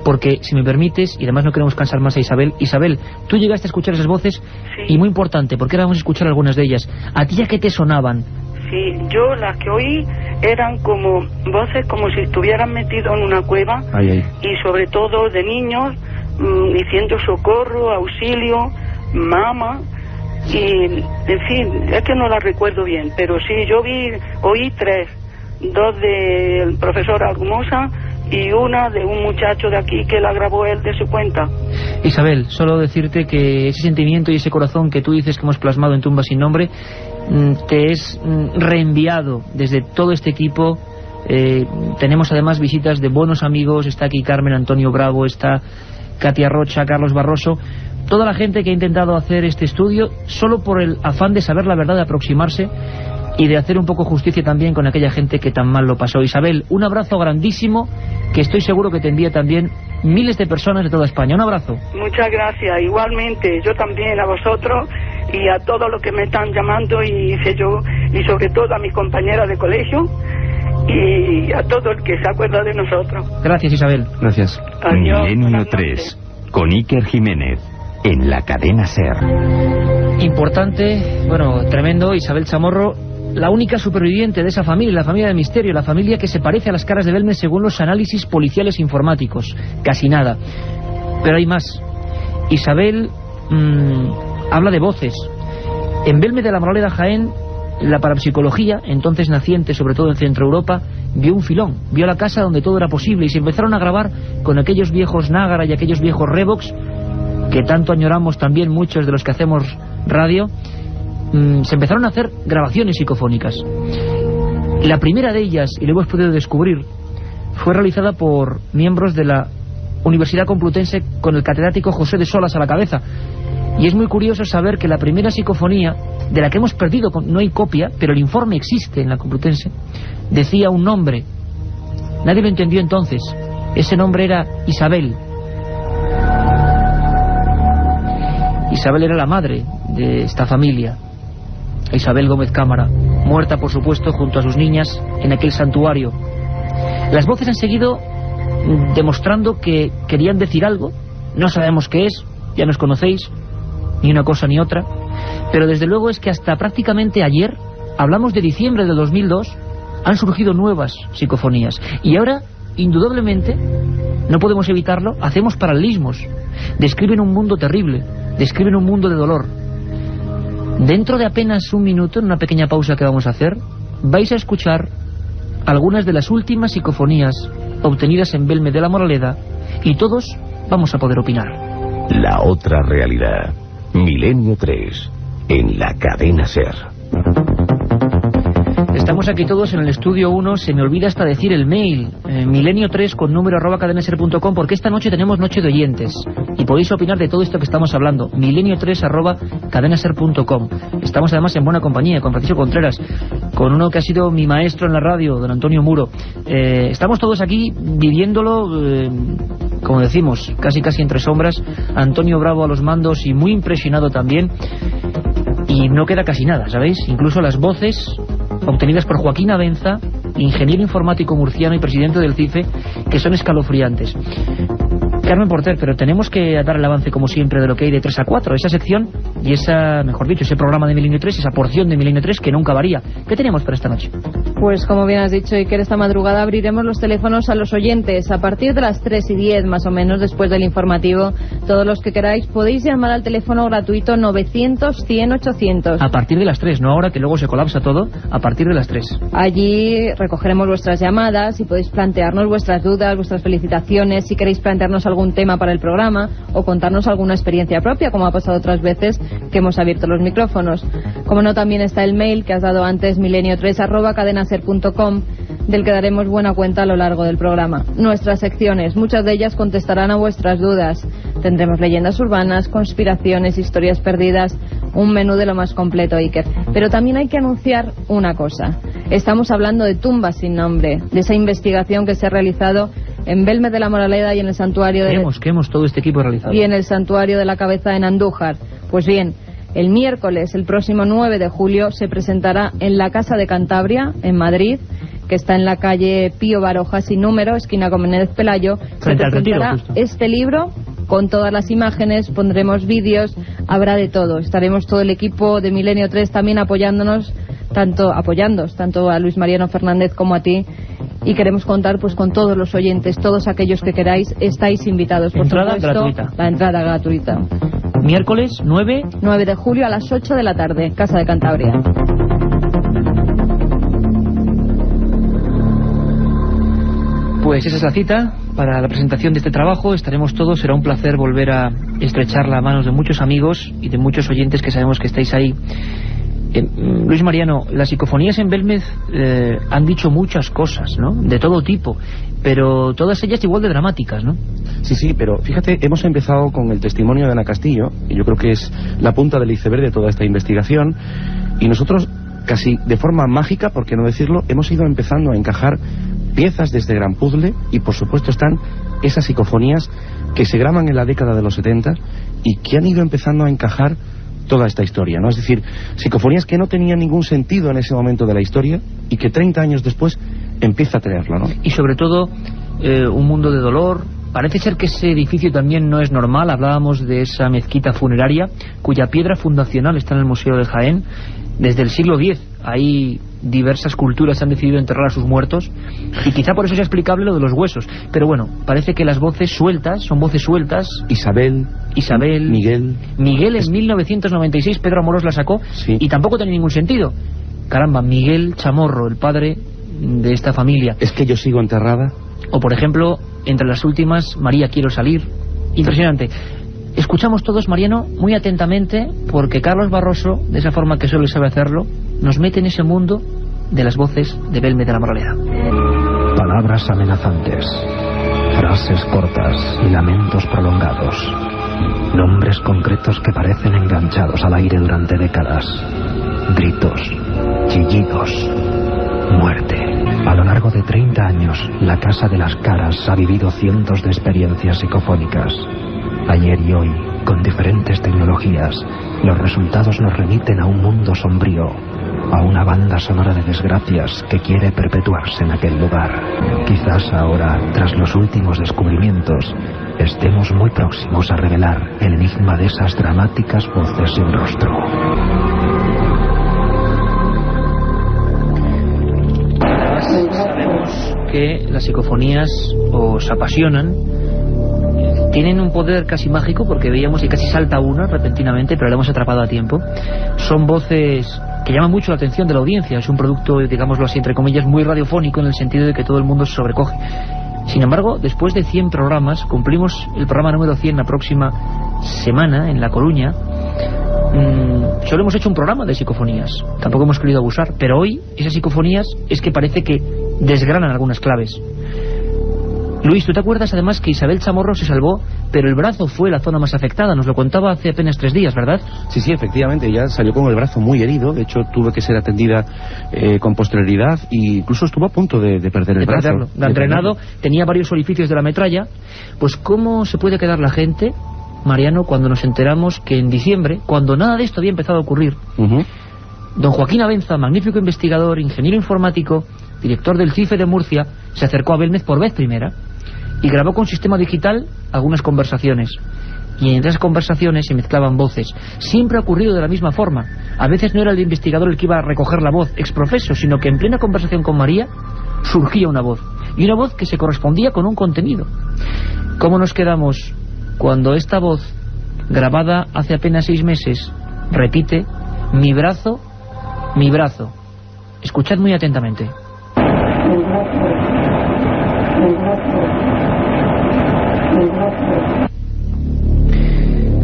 porque, si me permites, y además no queremos cansar más a Isabel, tú llegaste a escuchar esas voces, sí. Y muy importante, porque ahora vamos a escuchar algunas de ellas. ¿A ti ya qué te sonaban? Sí, yo las que oí eran como voces como si estuvieran metidos en una cueva, y sobre todo de niños diciendo socorro, auxilio, mamá, y en fin, es que no las recuerdo bien, pero sí, yo oí 3, 2 del profesor Argumosa y una de un muchacho de aquí que la grabó él de su cuenta. Isabel, solo decirte que ese sentimiento y ese corazón que tú dices que hemos plasmado en Tumba sin nombre te es reenviado desde todo este equipo. Tenemos además visitas de buenos amigos, está aquí Carmen Antonio Bravo, está Katia Rocha, Carlos Barroso, toda la gente que ha intentado hacer este estudio solo por el afán de saber la verdad, de aproximarse y de hacer un poco justicia también con aquella gente que tan mal lo pasó. Isabel, un abrazo grandísimo, que estoy seguro que te envía también miles de personas de toda España. Un abrazo. Muchas gracias, igualmente, yo también a vosotros y a todos los que me están llamando, y sobre todo a mis compañeras de colegio y a todo el que se acuerda de nosotros. Gracias, Isabel. Gracias. Adiós, Milenio 3, con Iker Jiménez, en la cadena SER. Importante, bueno, tremendo, Isabel Chamorro, la única superviviente de esa familia, la familia del misterio, la familia que se parece a las caras de Belmez según los análisis policiales informáticos. Casi nada. Pero hay más. Isabel habla de voces. En Belmez de la Moraleda, Jaén, la parapsicología, entonces naciente sobre todo en Centro Europa, vio un filón, vio la casa donde todo era posible, y se empezaron a grabar con aquellos viejos Nágara y aquellos viejos Revox que tanto añoramos también muchos de los que hacemos radio. Se empezaron a hacer grabaciones psicofónicas. La primera de ellas, y lo hemos podido descubrir, fue realizada por miembros de la Universidad Complutense con el catedrático José de Solas a la cabeza. Y es muy curioso saber que la primera psicofonía, de la que hemos perdido, no hay copia, pero el informe existe en la Complutense, decía un nombre. Nadie lo entendió entonces. Ese nombre era Isabel. Isabel era la madre de esta familia, Isabel Gómez Cámara, muerta por supuesto junto a sus niñas en aquel santuario. Las voces han seguido demostrando que querían decir algo, no sabemos qué es, ya nos conocéis, ni una cosa ni otra, pero desde luego es que hasta prácticamente ayer, hablamos de diciembre de 2002, han surgido nuevas psicofonías, y ahora, indudablemente, no podemos evitarlo, hacemos paralelismos, describen un mundo terrible, describen un mundo de dolor. Dentro de apenas un minuto, en una pequeña pausa que vamos a hacer, vais a escuchar algunas de las últimas psicofonías obtenidas en Belmez de la Moraleda, y todos vamos a poder opinar. La otra realidad. Milenio 3, en la cadena SER. Estamos aquí todos en el estudio 1, se me olvida hasta decir el mail, milenio3 con número @cadenaser.com, porque esta noche tenemos noche de oyentes y podéis opinar de todo esto que estamos hablando, milenio3 @cadenaser.com. Estamos además en buena compañía, con Francisco Contreras, con uno que ha sido mi maestro en la radio, don Antonio Muro. Estamos todos aquí viviéndolo, como decimos, casi entre sombras. Antonio Bravo a los mandos y muy impresionado también. Y no queda casi nada, ¿sabéis? Incluso las voces obtenidas por Joaquín Abenza, ingeniero informático murciano y presidente del CIFE, que son escalofriantes. Carmen Porter, pero tenemos que dar el avance como siempre de lo que hay de 3 a 4, esa sección y esa, mejor dicho, ese programa de Milenio 3, esa porción de Milenio 3 que nunca varía. ¿Qué tenemos para esta noche? Pues como bien has dicho, Iker, esta madrugada abriremos los teléfonos a los oyentes a partir de las 3:10 más o menos, después del informativo. Todos los que queráis podéis llamar al teléfono gratuito 900-100-800. A partir de las 3, no ahora que luego se colapsa todo, a partir de las 3. Allí recogeremos vuestras llamadas y podéis plantearnos vuestras dudas, vuestras felicitaciones, si queréis plantearnos algún tema para el programa o contarnos alguna experiencia propia, como ha pasado otras veces que hemos abierto los micrófonos. Como no, también está el mail que has dado antes, milenio3@cadenaser.com, del que daremos buena cuenta a lo largo del programa. Nuestras secciones, muchas de ellas contestarán a vuestras dudas. Tendremos leyendas urbanas, conspiraciones, historias perdidas, un menú de lo más completo, Iker. Pero también hay que anunciar una cosa. Estamos hablando de tumbas sin nombre, de esa investigación que se ha realizado en Belmez de la Moraleda y en el santuario de... ¿Qué hemos todo este equipo realizado? Y en el santuario de la Cabeza en Andújar. Pues bien, el miércoles, el próximo 9 de julio, se presentará en la Casa de Cantabria, en Madrid, que está en la calle Pío Baroja sin número, esquina con Menéndez Pelayo. Se presentará este libro con todas las imágenes, pondremos vídeos, habrá de todo. Estaremos todo el equipo de Milenio 3 también apoyándonos, tanto a Luis Mariano Fernández como a ti. Y queremos contar pues con todos los oyentes, todos aquellos que queráis, estáis invitados. Por entrada supuesto, gratuita. La entrada gratuita. Miércoles 9 de julio a las 8 de la tarde, Casa de Cantabria. Pues esa es la cita para la presentación de este trabajo. Estaremos todos, será un placer volver a estrechar las manos de muchos amigos y de muchos oyentes que sabemos que estáis ahí. Luis Mariano, las psicofonías en Belmez han dicho muchas cosas, ¿no? De todo tipo, pero todas ellas igual de dramáticas, ¿no? Sí, pero fíjate, hemos empezado con el testimonio de Ana Castillo, y yo creo que es la punta del iceberg de toda esta investigación, y nosotros, casi de forma mágica, por qué no decirlo, hemos ido empezando a encajar piezas de este gran puzzle, y por supuesto están esas psicofonías que se graban en la década de los 70 y que han ido empezando a encajar toda esta historia, ¿no? Es decir, psicofonías que no tenían ningún sentido en ese momento de la historia y que 30 años después empieza a tenerlo, ¿no? Y sobre todo un mundo de dolor. Parece ser que ese edificio también no es normal. Hablábamos de esa mezquita funeraria cuya piedra fundacional está en el Museo de Jaén desde el siglo X. Ahí diversas culturas han decidido enterrar a sus muertos y quizá por eso sea explicable lo de los huesos. Pero bueno, parece que las voces sueltas son voces sueltas. Isabel, Miguel en 1996 Pedro Amorós la sacó, sí. Y tampoco tenía ningún sentido. Caramba, Miguel Chamorro, el padre de esta familia. ¿Es que yo sigo enterrada? O por ejemplo, entre las últimas, María quiero salir. Impresionante. Escuchamos todos, Mariano, muy atentamente, porque Carlos Barroso, de esa forma que solo sabe hacerlo, nos mete en ese mundo de las voces de Belmez de la Moraleda. Palabras amenazantes, frases cortas y lamentos prolongados. Nombres concretos que parecen enganchados al aire durante décadas. Gritos, chillidos, muerte. A lo largo de 30 años, la Casa de las Caras ha vivido cientos de experiencias psicofónicas. Ayer y hoy, con diferentes tecnologías, los resultados nos remiten a un mundo sombrío, a una banda sonora de desgracias que quiere perpetuarse en aquel lugar. Quizás ahora, tras los últimos descubrimientos, estemos muy próximos a revelar el enigma de esas dramáticas voces sin rostro. Sabemos que las psicofonías os apasionan, tienen un poder casi mágico porque veíamos que casi salta una repentinamente, pero la hemos atrapado a tiempo. Son voces que llaman mucho la atención de la audiencia. Es un producto, digámoslo así, entre comillas, muy radiofónico en el sentido de que todo el mundo se sobrecoge. Sin embargo, después de 100 programas, cumplimos el programa número 100 la próxima semana en La Coruña. Solo hemos hecho un programa de psicofonías, tampoco hemos querido abusar, pero hoy esas psicofonías es que parece que desgranan algunas claves. Luis, ¿tú te acuerdas además que Isabel Chamorro se salvó, pero el brazo fue la zona más afectada? Nos lo contaba hace apenas 3 días, ¿verdad? Sí, efectivamente, ella salió con el brazo muy herido. De hecho, tuvo que ser atendida con posterioridad e incluso estuvo a punto de perder el brazo. Gangrenado, tenía varios orificios de la metralla. Pues ¿cómo se puede quedar la gente, Mariano, cuando nos enteramos que en diciembre, cuando nada de esto había empezado a ocurrir, don Joaquín Abenza, magnífico investigador, ingeniero informático, director del CIFE de Murcia, se acercó a Belmez por vez primera y grabó con sistema digital algunas conversaciones? Y entre esas conversaciones se mezclaban voces. Siempre ha ocurrido de la misma forma. A veces no era el investigador el que iba a recoger la voz ex profeso, sino que en plena conversación con María surgía una voz, y una voz que se correspondía con un contenido. ¿Cómo nos quedamos cuando esta voz, grabada hace apenas 6 meses, repite: mi brazo, mi brazo? Escuchad muy atentamente.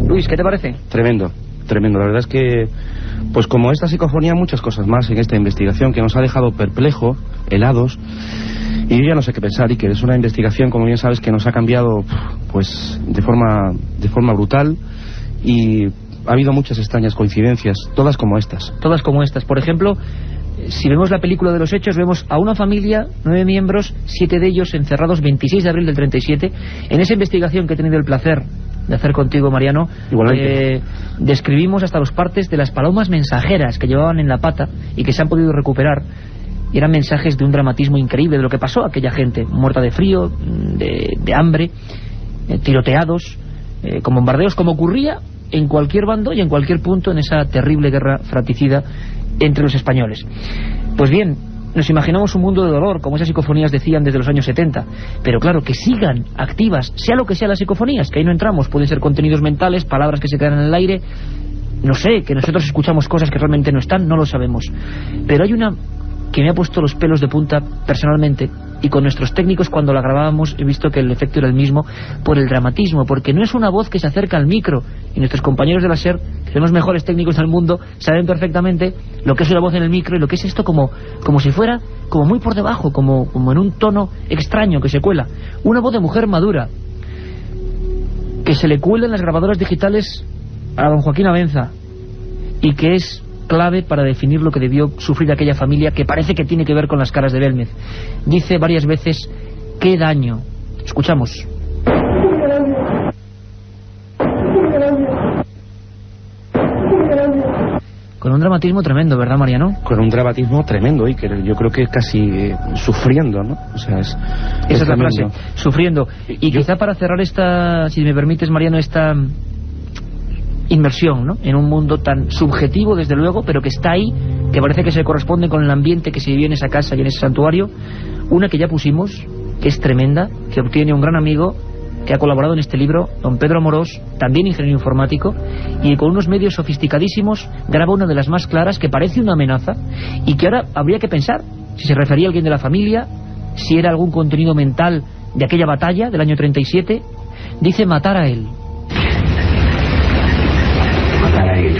Luis, ¿qué te parece? Tremendo. La verdad es que, pues como esta psicofonía, muchas cosas más en esta investigación que nos ha dejado perplejos, helados, y yo ya no sé qué pensar. Y que es una investigación, como bien sabes, que nos ha cambiado pues de forma brutal, y ha habido muchas extrañas coincidencias, todas como estas. Por ejemplo, si vemos la película de los hechos, vemos a una familia, 9 miembros, 7 de ellos encerrados 26 de abril del 37. En esa investigación que he tenido el placer de hacer contigo, Mariano, describimos hasta los partes de las palomas mensajeras que llevaban en la pata y que se han podido recuperar. Y eran mensajes de un dramatismo increíble de lo que pasó a aquella gente, muerta de frío, de hambre, tiroteados, con bombardeos, como ocurría en cualquier bando y en cualquier punto en esa terrible guerra fratricida entre los españoles. Pues bien, nos imaginamos un mundo de dolor, como esas psicofonías decían desde los años 70, pero claro, que sigan activas, sea lo que sea las psicofonías, que ahí no entramos, pueden ser contenidos mentales, palabras que se quedan en el aire, no sé, que nosotros escuchamos cosas que realmente no están, no lo sabemos. Pero hay una que me ha puesto los pelos de punta personalmente, y con nuestros técnicos cuando la grabábamos he visto que el efecto era el mismo, por el dramatismo, porque no es una voz que se acerca al micro, y nuestros compañeros de la SER, que son los mejores técnicos del mundo, saben perfectamente lo que es una voz en el micro y lo que es esto como si fuera como muy por debajo, como en un tono extraño que se cuela. Una voz de mujer madura que se le cuela en las grabadoras digitales a don Joaquín Abenza, y que es clave para definir lo que debió sufrir aquella familia, que parece que tiene que ver con las Caras de Belmez. Dice varias veces: ¡qué daño! Escuchamos. Con un dramatismo tremendo, ¿verdad, Mariano? Con un dramatismo tremendo, y que yo creo que casi sufriendo, ¿no? O sea, esa es la frase, sufriendo. Y quizá para cerrar esta, si me permites, Mariano, esta inmersión, ¿no?, en un mundo tan subjetivo, desde luego, pero que está ahí, que parece que se corresponde con el ambiente que se vivió en esa casa y en ese santuario. Una que ya pusimos, que es tremenda, que obtiene un gran amigo que ha colaborado en este libro, don Pedro Amorós, también ingeniero informático, y con unos medios sofisticadísimos graba una de las más claras, que parece una amenaza, y que ahora habría que pensar si se refería a alguien de la familia, si era algún contenido mental de aquella batalla del año 37. Dice: matar a él. Matar a él.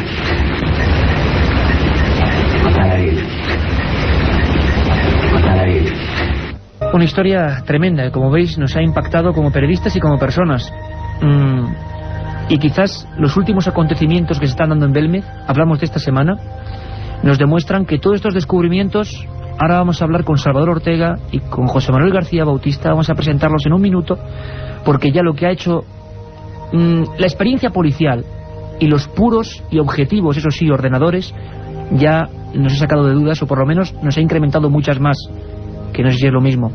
Matar a él. Matar a él. Una historia tremenda, que como veis nos ha impactado como periodistas y como personas. Y quizás los últimos acontecimientos que se están dando en Belmez, hablamos de esta semana, nos demuestran que todos estos descubrimientos, ahora vamos a hablar con Salvador Ortega y con José Manuel García Bautista, vamos a presentarlos en un minuto, porque ya lo que ha hecho la experiencia policial y los puros y objetivos, eso sí, ordenadores, ya nos ha sacado de dudas, o por lo menos nos ha incrementado muchas más, que no sé si es lo mismo.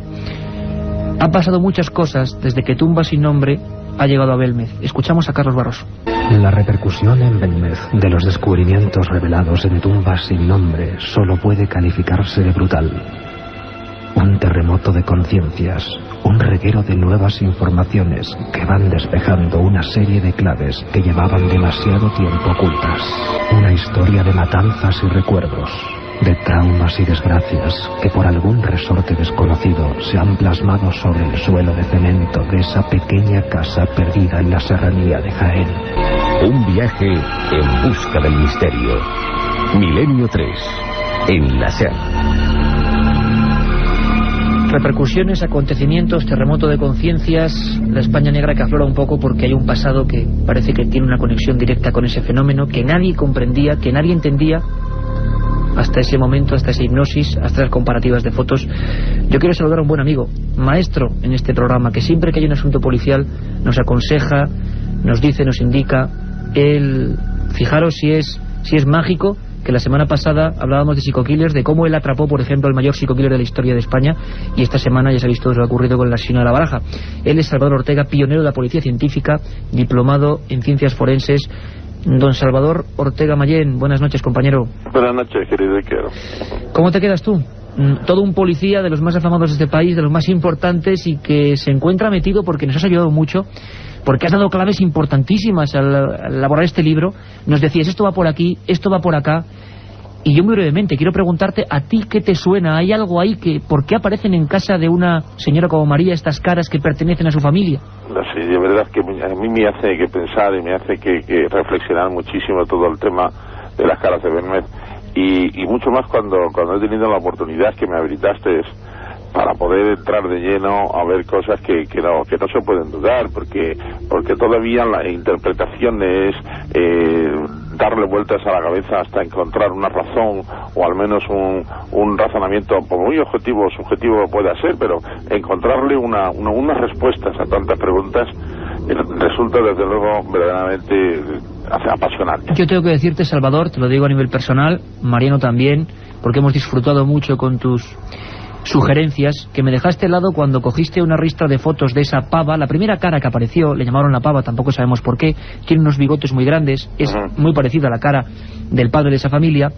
Han pasado muchas cosas desde que Tumba Sin Nombre ha llegado a Belmez. Escuchamos a Carlos Barroso. La repercusión en Belmez de los descubrimientos revelados en Tumba Sin Nombre solo puede calificarse de brutal. Un terremoto de conciencias, un reguero de nuevas informaciones que van despejando una serie de claves que llevaban demasiado tiempo ocultas. Una historia de matanzas y recuerdos, de traumas y desgracias que por algún resorte desconocido se han plasmado sobre el suelo de cemento de esa pequeña casa perdida en la serranía de Jaén. Un viaje en busca del misterio. Milenio 3, en la SER. Repercusiones, acontecimientos, terremoto de conciencias, la España negra que aflora un poco porque hay un pasado que parece que tiene una conexión directa con ese fenómeno que nadie comprendía, que nadie entendía hasta ese momento, hasta esa hipnosis, hasta las comparativas de fotos. Yo quiero saludar a un buen amigo, maestro en este programa, que siempre que hay un asunto policial nos aconseja, nos dice, nos indica. Él, fijaros si es mágico, que la semana pasada hablábamos de psico-killers, de cómo él atrapó, por ejemplo, al mayor psico-killer de la historia de España, y esta semana ya se ha visto lo que ha ocurrido con el asesino de La Baraja. Él es Salvador Ortega, pionero de la policía científica, diplomado en ciencias forenses. Don Salvador Ortega Mayén, buenas noches, compañero. Buenas noches, querido Iker. ¿Cómo te quedas tú? Todo un policía de los más afamados de este país, de los más importantes, y que se encuentra metido porque nos has ayudado mucho, porque has dado claves importantísimas al elaborar este libro. Nos decías, esto va por aquí, esto va por acá. Y yo muy brevemente quiero preguntarte, ¿a ti qué te suena? ¿Hay algo ahí que, por qué aparecen en casa de una señora como María estas caras que pertenecen a su familia? Sí, de verdad que a mí me hace que pensar y me hace que reflexionar muchísimo todo el tema de las caras de Belmez, y mucho más cuando he tenido la oportunidad que me habilitaste para poder entrar de lleno a ver cosas que no se pueden dudar, porque todavía la interpretación es darle vueltas a la cabeza hasta encontrar una razón, o al menos un razonamiento, por muy objetivo o subjetivo pueda ser, pero encontrarle unas respuestas a tantas preguntas resulta desde luego verdaderamente apasionante. Yo tengo que decirte, Salvador, te lo digo a nivel personal, Mariano también, porque hemos disfrutado mucho con tus sugerencias, que me dejaste al lado cuando cogiste una ristra de fotos de esa pava. La primera cara que apareció, le llamaron la pava, tampoco sabemos por qué, tiene unos bigotes muy grandes, es muy parecida a la cara del padre de esa familia,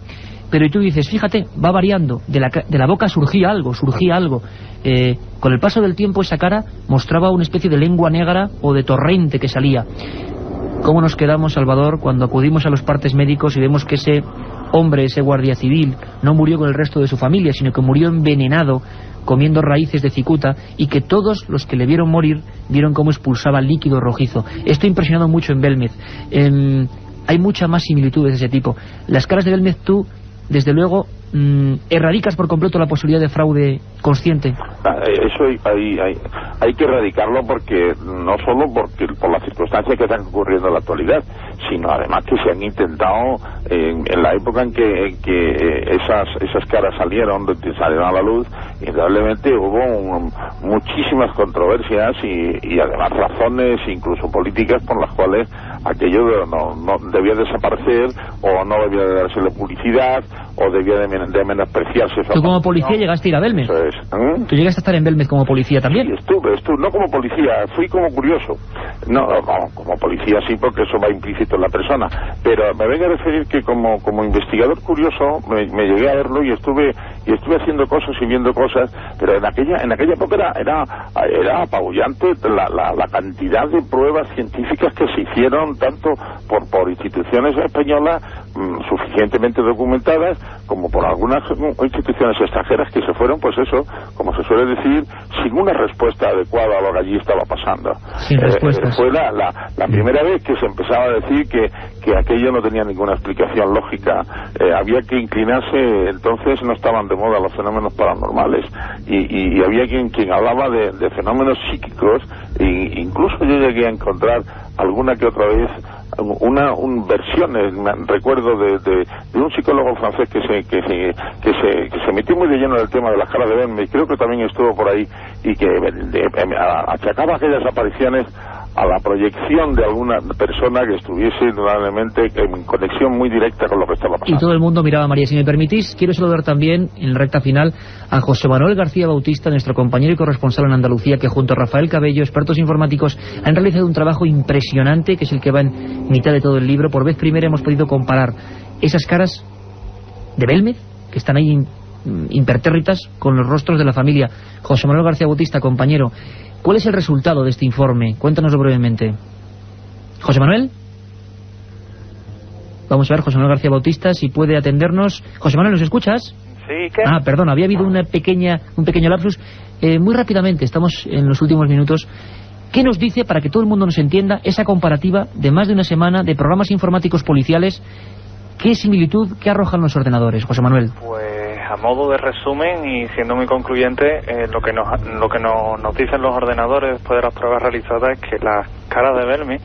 pero y tú dices, fíjate, va variando, de la boca surgía algo, con el paso del tiempo esa cara mostraba una especie de lengua negra o de torrente que salía. ¿Cómo nos quedamos, Salvador, cuando acudimos a los partes médicos y vemos que ese hombre, ese guardia civil, no murió con el resto de su familia, sino que murió envenenado, comiendo raíces de cicuta, y que todos los que le vieron morir vieron cómo expulsaba líquido rojizo? Esto ha impresionado mucho en Belmez. Hay muchas más similitudes de ese tipo. Las caras de Belmez, tú, desde luego, erradicas por completo la posibilidad de fraude consciente. Eso hay que erradicarlo, porque no solo por las circunstancias que están ocurriendo en la actualidad, sino además que se han intentado en la época en que esas caras salieron a la luz, indudablemente hubo muchísimas controversias y además razones incluso políticas por las cuales aquello no debía desaparecer, o no debía de dársele publicidad, o debía de menospreciarse. Tú como policía llegaste a ir a Belmez. Eso es. ¿Tú llegaste a estar en Belmez como policía también? Sí, estuve, no como policía, fui como curioso. No, como policía sí, porque eso va implícito en la persona, pero me vengo a referir que como investigador curioso me llegué a verlo y estuve haciendo cosas y viendo cosas, pero en aquella época era apabullante la cantidad de pruebas científicas que se hicieron, tanto por instituciones españolas suficientemente documentadas, como por algunas instituciones extranjeras que se fueron, pues eso, como se suele decir, sin una respuesta adecuada a lo que allí estaba pasando. Sin respuestas. Fue la primera vez que se empezaba a decir que aquello no tenía ninguna explicación lógica. Había que inclinarse, entonces no estaban de moda los fenómenos paranormales, y había quien hablaba de fenómenos psíquicos, e incluso yo llegué a encontrar alguna que otra vez versiones, recuerdo de un psicólogo francés que se metió muy de lleno en el tema de las caras de Belmez, creo que también estuvo por ahí, y que achacaba aquellas apariciones a la proyección de alguna persona que estuviese indudablemente en conexión muy directa con lo que estaba pasando. Y todo el mundo miraba a María. Si me permitís, quiero saludar también, en la recta final, a José Manuel García Bautista, nuestro compañero y corresponsal en Andalucía, que junto a Rafael Cabello, expertos informáticos, han realizado un trabajo impresionante, que es el que va en mitad de todo el libro. Por vez primera hemos podido comparar esas caras de Belmez, que están ahí impertérritas, con los rostros de la familia. José Manuel García Bautista, compañero, ¿cuál es el resultado de este informe? Cuéntanoslo brevemente. ¿José Manuel? Vamos a ver, José Manuel García Bautista, si puede atendernos. José Manuel, ¿nos escuchas? Sí, ¿qué? Ah, perdón, había habido un pequeño lapsus. Muy rápidamente, estamos en los últimos minutos. ¿Qué nos dice, para que todo el mundo nos entienda, esa comparativa de más de una semana de programas informáticos policiales? ¿Qué similitud, qué arrojan los ordenadores, José Manuel? Pues a modo de resumen y siendo muy concluyente, lo que nos dicen los ordenadores después de las pruebas realizadas es que las caras de Belmez,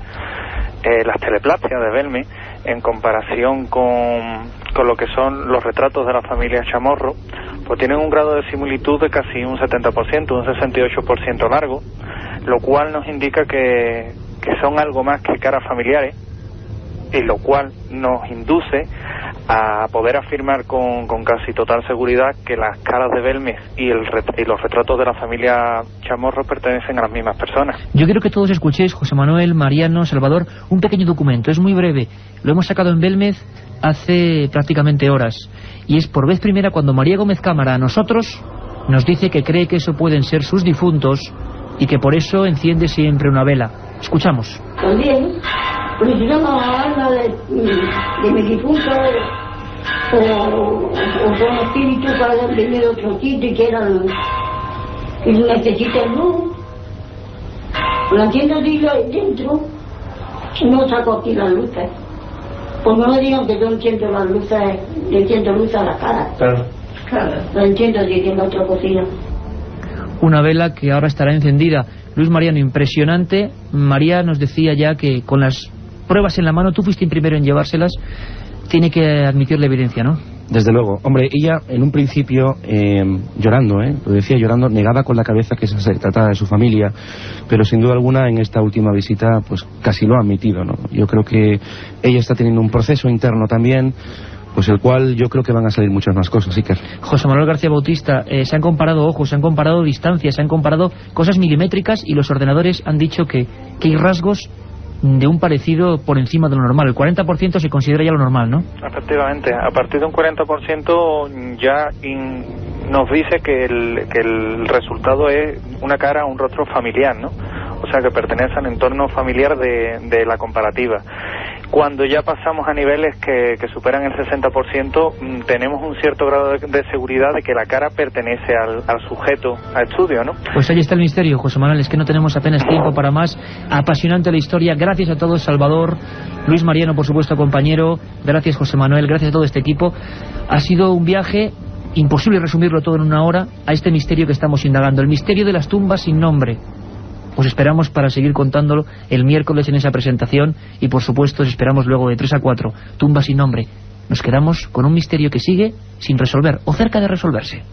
las teleplastias de Belmez, en comparación con lo que son los retratos de la familia Chamorro, pues tienen un grado de similitud de casi un 70%, un 68% largo, lo cual nos indica que son algo más que caras familiares, y lo cual nos induce a poder afirmar con casi total seguridad que las caras de Belmez y los retratos de la familia Chamorro pertenecen a las mismas personas. Yo quiero que todos escuchéis, José Manuel, Mariano, Salvador, un pequeño documento, es muy breve, lo hemos sacado en Belmez hace prácticamente horas, y es por vez primera cuando María Gómez Cámara a nosotros nos dice que cree que eso pueden ser sus difuntos y que por eso enciende siempre una vela. Escuchamos. También, pues si llama la alma de mi difunto, o son espíritus que hayan venido de otro sitio y quieran, y necesitan luz. La entiendo de dentro, no saco aquí las luces. Pues no me digan que yo enciendo las luces, le enciendo luz a la cara. Claro. La entiendo de la otra cocina. Una vela que ahora estará encendida. Luis Mariano, impresionante. María nos decía ya que con las pruebas en la mano, tú fuiste el primero en llevárselas, tiene que admitir la evidencia, ¿no? Desde luego. Hombre, ella en un principio llorando, lo decía llorando, negaba con la cabeza que se trataba de su familia, pero sin duda alguna en esta última visita pues casi lo ha admitido, ¿no? Yo creo que ella está teniendo un proceso interno también, pues el cual yo creo que van a salir muchas más cosas, Iker. José Manuel García Bautista, se han comparado ojos, se han comparado distancias, se han comparado cosas milimétricas, y los ordenadores han dicho que hay rasgos de un parecido por encima de lo normal. El 40% se considera ya lo normal, ¿no? Efectivamente, a partir de un 40% ya nos dice que el resultado es una cara, un rostro familiar, ¿no? O sea, que pertenece al entorno familiar de la comparativa. Cuando ya pasamos a niveles que superan el 60%, tenemos un cierto grado de seguridad de que la cara pertenece al sujeto a estudio, ¿no? Pues ahí está el misterio, José Manuel, es que no tenemos apenas tiempo para más. Apasionante la historia, gracias a todos, Salvador, Luis Mariano, por supuesto, compañero, gracias José Manuel, gracias a todo este equipo. Ha sido un viaje imposible resumirlo todo en una hora a este misterio que estamos indagando, el misterio de las tumbas sin nombre. Os esperamos para seguir contándolo el miércoles en esa presentación, y por supuesto os esperamos luego de 3 a 4, Tumbas sin nombre. Nos quedamos con un misterio que sigue sin resolver, o cerca de resolverse.